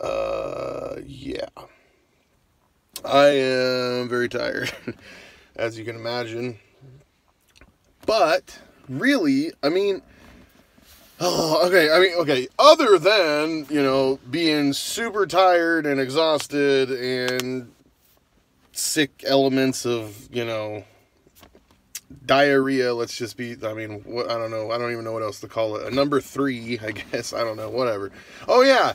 Yeah. I am very tired, as you can imagine. But, really, I mean, okay. Other than, being super tired and exhausted and sick elements of, diarrhea, let's just be, I don't know. I don't even know what else to call it. A number 3, I guess. I don't know. Whatever. Oh, yeah.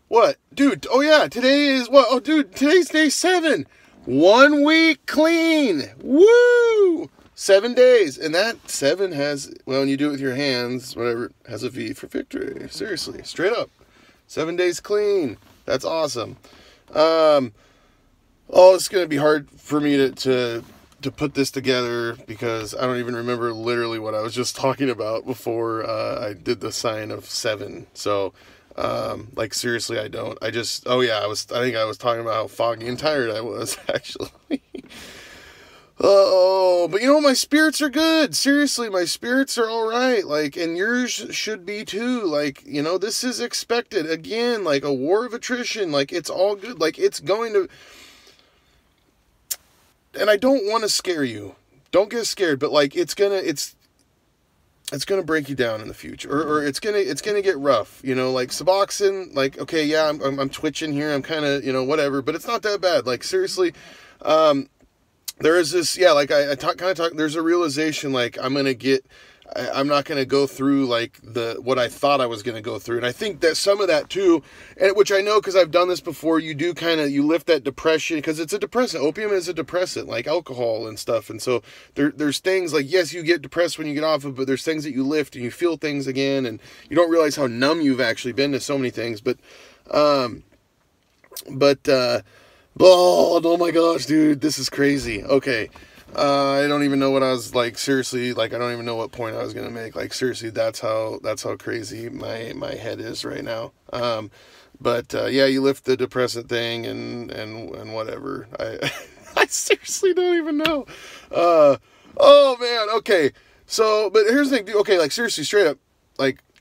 What? Dude, oh, yeah. Today is, what? Oh, dude, today's day 7. 1 week clean. Woo! 7 days. And that 7 has, well, when you do it with your hands, whatever, has a V for victory. Seriously. Straight up. 7 days clean. That's awesome. It's going to be hard for me to put this together because I don't even remember literally what I was just talking about before I did the sign of 7. So, seriously, I don't. I think I was talking about how foggy and tired I was, actually. Oh, but my spirits are good. Seriously, my spirits are all right. And yours should be too. This is expected. Again, a war of attrition. It's all good. It's going to... And I don't want to scare you. Don't get scared, but it's gonna break you down in the future, or it's gonna get rough. Suboxone. Okay, yeah, I'm twitching here. I'm kind of whatever, but it's not that bad. Seriously, there is this, yeah. There's a realization I'm not going to go through what I thought I was going to go through. And I think that some of that too, and which I know because I've done this before, you do you lift that depression because it's a depressant. Opium is a depressant, like alcohol and stuff. And so there's things yes, you get depressed when you get off of, but there's things that you lift and you feel things again, and you don't realize how numb you've actually been to so many things. Oh my gosh, dude, this is crazy. Okay. I don't even know what I was seriously, I don't even know what point I was going to make. Seriously, that's how crazy my head is right now. Yeah, you lift the depressant thing and whatever. I seriously don't even know. Oh man. Okay. So, but here's the thing, dude. Okay. Seriously, straight up,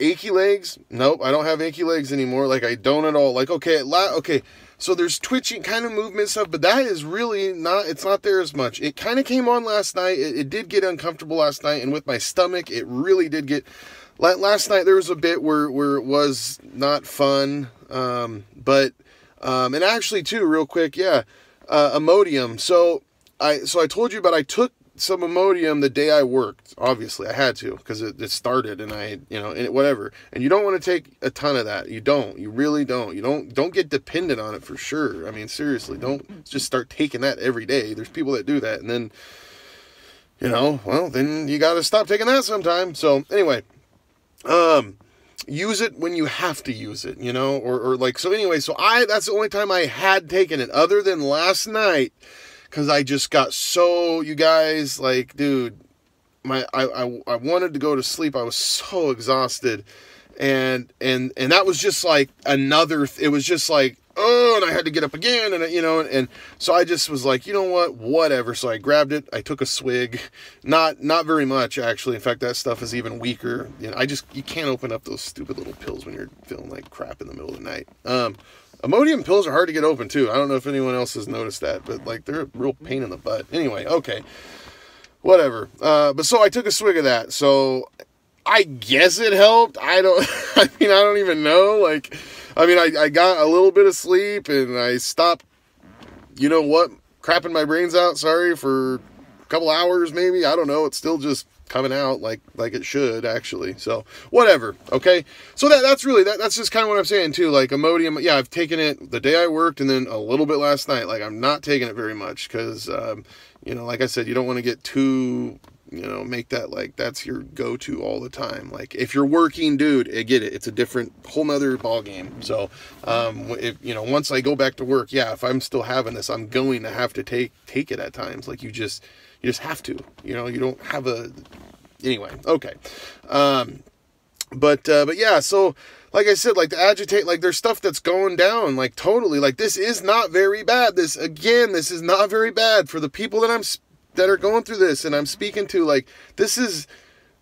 achy legs. Nope. I don't have achy legs anymore. I don't at all. Okay. So there's twitching kind of movement stuff, but that is really it's not there as much. It kind of came on last night. It did get uncomfortable last night, and with my stomach, it really did get, last night there was a bit where it was not fun. And actually too, real quick, yeah, Imodium. So I told you about, I took some Imodium the day I worked. Obviously I had to, because it started, and whatever. And you don't want to take a ton of that. You really don't. You don't get dependent on it for sure. I mean, seriously, don't just start taking that every day. There's people that do that, and then, then you got to stop taking that sometime. So anyway, use it when you have to use it, so anyway, that's the only time I had taken it other than last night. Because I just got so, you guys, dude, I wanted to go to sleep. I was so exhausted, and that was just it was just and I had to get up again, and so I just was whatever. So I grabbed it. I took a swig, not very much actually. In fact, that stuff is even weaker. You can't open up those stupid little pills when you're feeling like crap in the middle of the night. Imodium pills are hard to get open too. I don't know if anyone else has noticed that, but they're a real pain in the butt. Anyway, okay, whatever. But so I took a swig of that. So I guess it helped. I don't even know. I got a little bit of sleep and I stopped, crapping my brains out. Sorry, for a couple hours maybe. I don't know. It's still just coming out like it should actually. So whatever. Okay. So that's really that's just kind of what I'm saying too. Imodium. Yeah, I've taken it the day I worked and then a little bit last night. I'm not taking it very much because, like I said, you don't want to get too, make that that's your go-to all the time. If you're working, dude, I get it. It's a different whole nother ball game. So, if, once I go back to work, yeah, if I'm still having this, I'm going to have to take it at times. You just have to, you don't have anyway. Okay. But yeah, so like I said, to agitate, there's stuff that's going down, totally, this is not very bad. This is not very bad for the people that are going through this and I'm speaking to. This is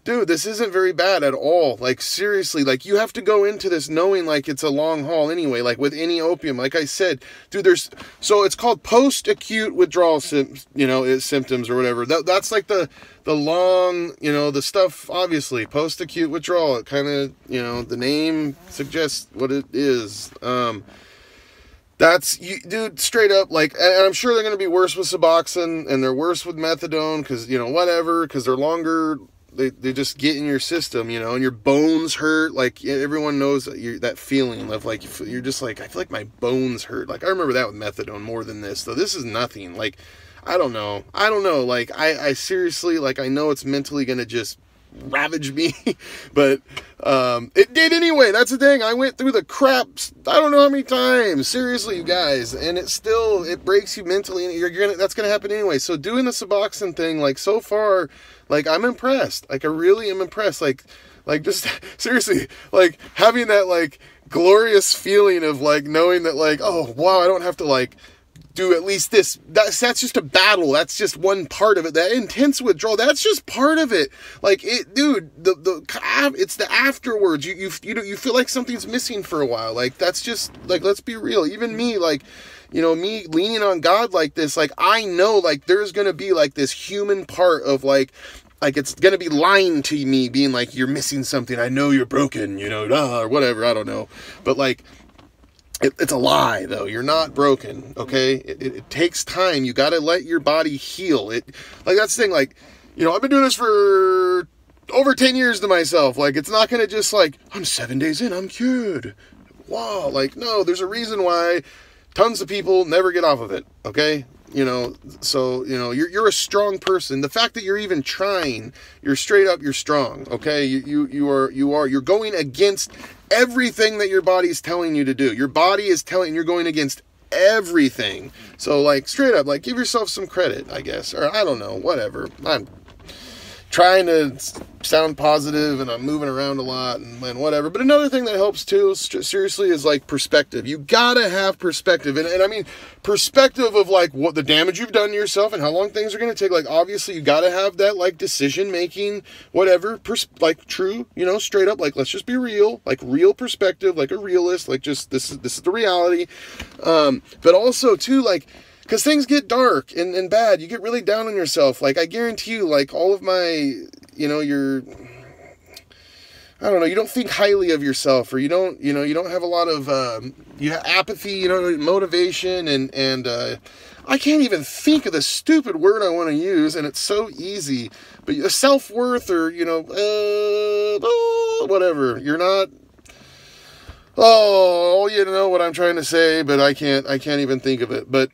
dude, this isn't very bad at all. Like, seriously, like, you have to go into this knowing, like, it's a long haul anyway, like, with any opium. Like I said, dude, so it's called post-acute withdrawal symptoms or whatever. That's like the long, the stuff, obviously, post-acute withdrawal. It kind of, the name suggests what it is. Dude, straight up, like, and I'm sure they're going to be worse with Suboxone, and they're worse with methadone, because, whatever, because they're longer. They just get in your system, and your bones hurt. Like, everyone knows that feeling of, like, you're just like, I feel like my bones hurt. Like, I remember that with methadone more than this, though. This is nothing. Like, I don't know. Like, I seriously, like, I know it's mentally going to just ravage me, but it did anyway. That's the thing. I went through the crap, I don't know how many times, seriously, you guys, and it breaks you mentally, and that's gonna happen anyway. So doing the Suboxone thing, like, so far, like, I'm impressed. Like, I really am impressed. Like just seriously, like, having that, like, glorious feeling of, like, knowing that, like, oh wow, I don't have to, like, do at least this. That's just a battle. That's just one part of it. That intense withdrawal, that's just part of it. Like, it, dude, it's the afterwards. You feel like something's missing for a while. Like, that's just, like, let's be real. Even me, like, me leaning on God like this, like, I know, like, there's gonna be, like, this human part of, like, it's gonna be lying to me, being like, you're missing something. I know you're broken, or whatever. I don't know, but, like, it's a lie, though. You're not broken, okay? It takes time. You gotta let your body heal. Like, that's the thing, like, I've been doing this for over 10 years to myself. Like, it's not gonna just, like, I'm 7 days in, I'm cured. Wow, like, no, there's a reason why tons of people never get off of it, okay? So, you're a strong person. The fact that you're even trying, you're strong, okay? You're going against everything that your body's telling you to do. Your body is you're going against everything. So, like, straight up, like, give yourself some credit, I guess. Or, I don't know, whatever. I'm trying to sound positive, and I'm moving around a lot, and whatever. But another thing that helps, too, seriously, is, like, perspective. You gotta have perspective. And I mean, perspective of, like, what the damage you've done to yourself and how long things are gonna take. Like, obviously, you gotta have that, like, decision-making, whatever, like, true, straight up, like, let's just be real. Like, real perspective, like a realist, like, just, this is the reality. But also, too, like, because things get dark and bad. You get really down on yourself. Like, I guarantee you, like, all of my, I don't know, you don't think highly of yourself, or you don't have a lot of, you have apathy, motivation, and I can't even think of the stupid word I want to use, and it's so easy, but self-worth, or, whatever, you're not, you know what I'm trying to say, but I can't even think of it, but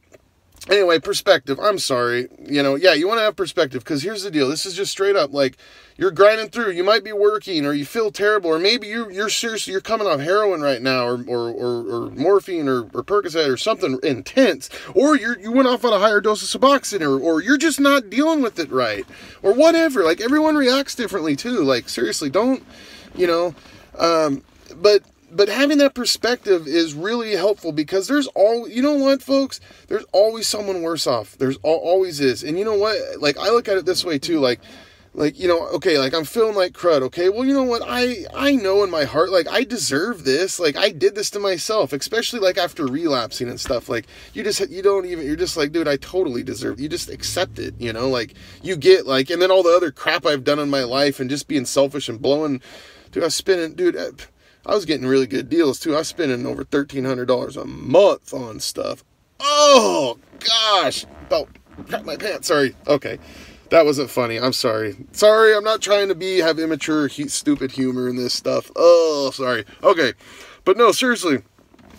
anyway, perspective. I'm sorry. You want to have perspective, because here's the deal. This is just straight up, like, you're grinding through. You might be working, or you feel terrible, or maybe you're seriously, you're coming off heroin right now, or morphine, or Percocet, or something intense, or you went off on a higher dose of Suboxone, or you're just not dealing with it right, or whatever. Like, everyone reacts differently too. Like, seriously, don't, But having that perspective is really helpful, because there's what, folks? There's always someone worse off. There's always is. And you know what? Like, I look at it this way too. Like, okay, like, I'm feeling like crud. Okay, well, you know what? I know in my heart, like, I deserve this. Like, I did this to myself, especially, like, after relapsing and stuff. Like, you're just like, dude, I totally deserve it. You just accept it, like, you get, like, and then all the other crap I've done in my life, and just being selfish and blowing, dude, I was getting really good deals, too. I was spending over $1,300 a month on stuff. Oh, gosh. About crap my pants. Sorry. Okay. That wasn't funny. I'm sorry. Sorry, I'm not trying to have immature, stupid humor in this stuff. Oh, sorry. Okay. But no, seriously.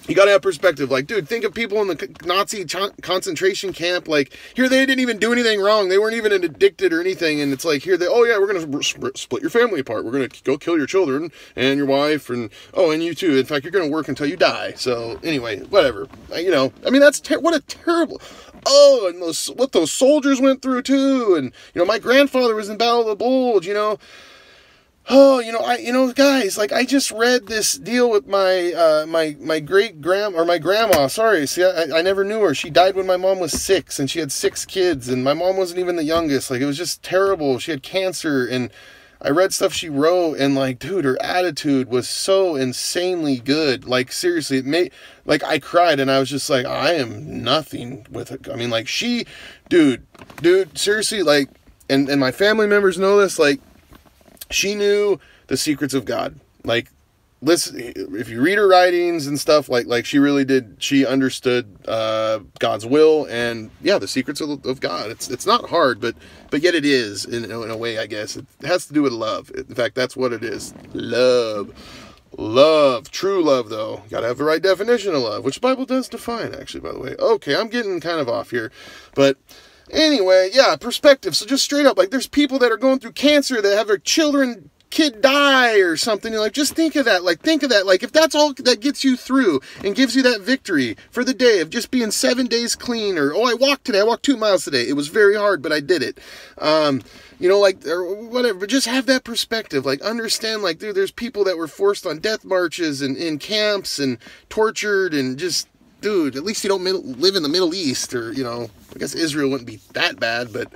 You gotta have perspective. Like, dude, think of people in the Nazi concentration camp. Like, here they didn't even do anything wrong. They weren't even addicted or anything. And it's like, here we're gonna split your family apart. We're gonna go kill your children and your wife, and you too. In fact, you're gonna work until you die. So anyway, whatever. I mean, what a terrible. Oh, and what those soldiers went through too. And my grandfather was in Battle of the Bulge. Oh, guys, like, I just read this deal with my grandma. Sorry, see, I never knew her. She died when my mom was 6, and she had 6 kids, and my mom wasn't even the youngest. Like, it was just terrible. She had cancer, and I read stuff she wrote, and like, dude, her attitude was so insanely good. Like, seriously, it made, like, I cried, and I was just like, I am nothing with it. I mean, like, dude, seriously, like, and my family members know this, like, she knew the secrets of God. Like, listen, if you read her writings and stuff, like she really did, she understood God's will and, yeah, the secrets of God. It's not hard, but yet it is, in a way, I guess. It has to do with love. In fact, that's what it is. Love. True love, though. Gotta have the right definition of love, which the Bible does define, actually, by the way. Okay, I'm getting kind of off here, but anyway, yeah, perspective. So just straight up, like, there's people that are going through cancer that have their kid die or something. You're like, just think of that. Like, if that's all that gets you through and gives you that victory for the day of just being 7 days clean, or, I walked 2 miles today. It was very hard, but I did it. Like, or whatever, but just have that perspective. Like, understand, like, dude, there's people that were forced on death marches and in camps and tortured, and just, dude, at least you don't live in the Middle East, or, I guess Israel wouldn't be that bad, but,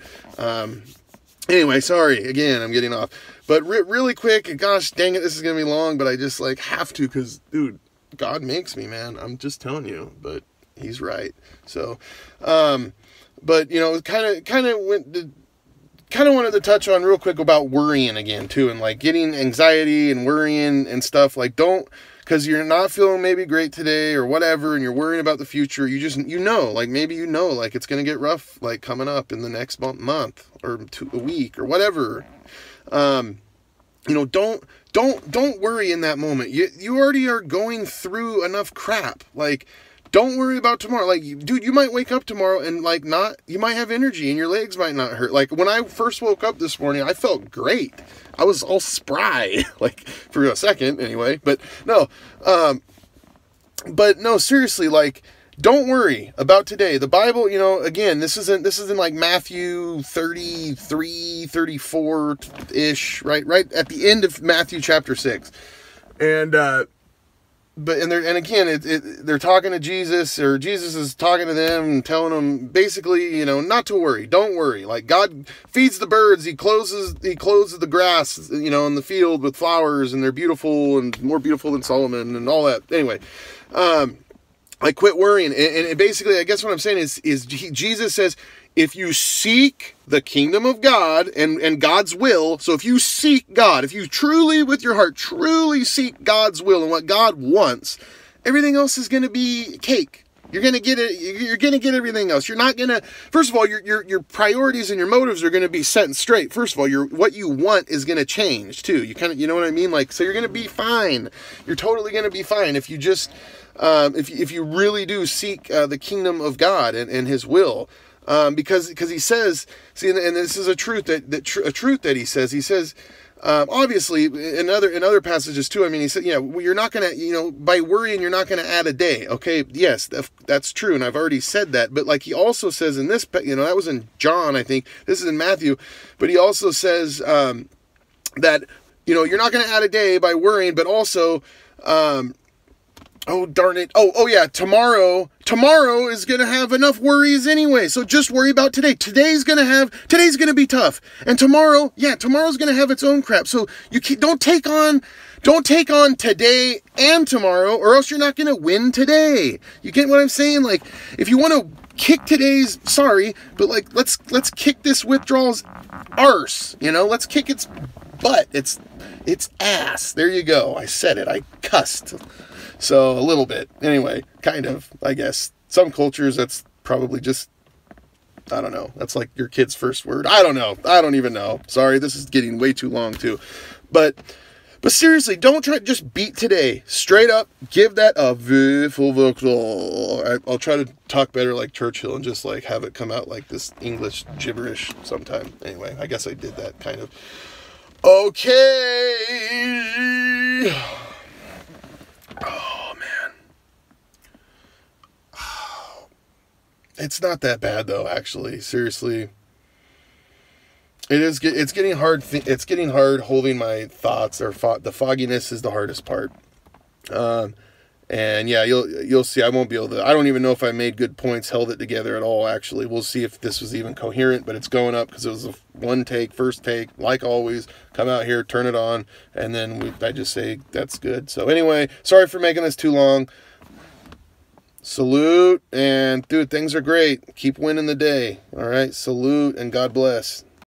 anyway, sorry, again, I'm getting off. But really quick, and gosh dang it, this is going to be long, but I just, like, have to, because, dude, God makes me, man. I'm just telling you, but he's right. So, but, kind of wanted to touch on real quick about worrying again, too, and, like, getting anxiety and worrying and stuff. Like, don't, because you're not feeling maybe great today or whatever, and you're worrying about the future, like, maybe like, it's going to get rough, like, coming up in the next month or a week or whatever. Don't worry in that moment. You already are going through enough crap. Like, don't worry about tomorrow. Like, dude, you might wake up tomorrow and, like, you might have energy and your legs might not hurt. Like, when I first woke up this morning, I felt great. I was all spry, like, for a second anyway, but no, seriously, like, don't worry about today. The Bible, again, this isn't like Matthew 33, 34-ish, right at the end of Matthew chapter 6. And, they're talking to Jesus, or Jesus is talking to them and telling them basically, not to worry, don't worry. Like, God feeds the birds, he clothes the grass, in the field with flowers, and they're beautiful and more beautiful than Solomon and all that. Anyway, like, quit worrying. And basically, I guess what I'm saying is Jesus says, if you seek the kingdom of God and God's will, so if you seek God, if you truly, with your heart, truly seek God's will and what God wants, everything else is going to be cake. You're going to get it. You're going to get everything else. You're not going to, first of all, your priorities and your motives are going to be set and straight. First of all, what you want is going to change too. You know what I mean? Like, so you're going to be fine. You're totally going to be fine if you just, if you really do seek the kingdom of God and his will. Because he says, see, and this is a truth that he says, obviously in other passages too. I mean, he said, you're not going to, by worrying, you're not going to add a day. Okay. Yes, that's true. And I've already said that, but like he also says in this, that was in John, I think this is in Matthew, but he also says, that, you're not going to add a day by worrying, but also, oh, darn it. Oh yeah. Tomorrow is going to have enough worries anyway. So just worry about today. Today's going to be tough. And tomorrow's going to have its own crap. So don't take on today and tomorrow, or else you're not going to win today. You get what I'm saying? Like, if you want to kick but like, let's kick this withdrawal's arse, let's kick its butt. It's ass. There you go. I said it. I cussed. So, a little bit. Anyway, kind of, I guess. Some cultures, that's probably just, I don't know. That's like your kid's first word. I don't know. I don't even know. Sorry, this is getting way too long, too. But seriously, don't try to just beat today. Straight up, give that a full vocal. I'll try to talk better like Churchill and just, like, have it come out like this English gibberish sometime. Anyway, I guess I did that, kind of. Okay. Oh, man. Oh. It's not that bad, though, actually. Seriously. It's getting hard. It's getting hard holding my thoughts, or the fogginess is the hardest part. And And yeah, you'll see. I won't be able to. I don't even know if I made good points, held it together at all. Actually, we'll see if this was even coherent. But it's going up because it was a one take, first take, like always. Come out here, turn it on, and then I just say that's good. So anyway, sorry for making this too long. Salute, and dude, things are great. Keep winning the day. All right, salute, and God bless.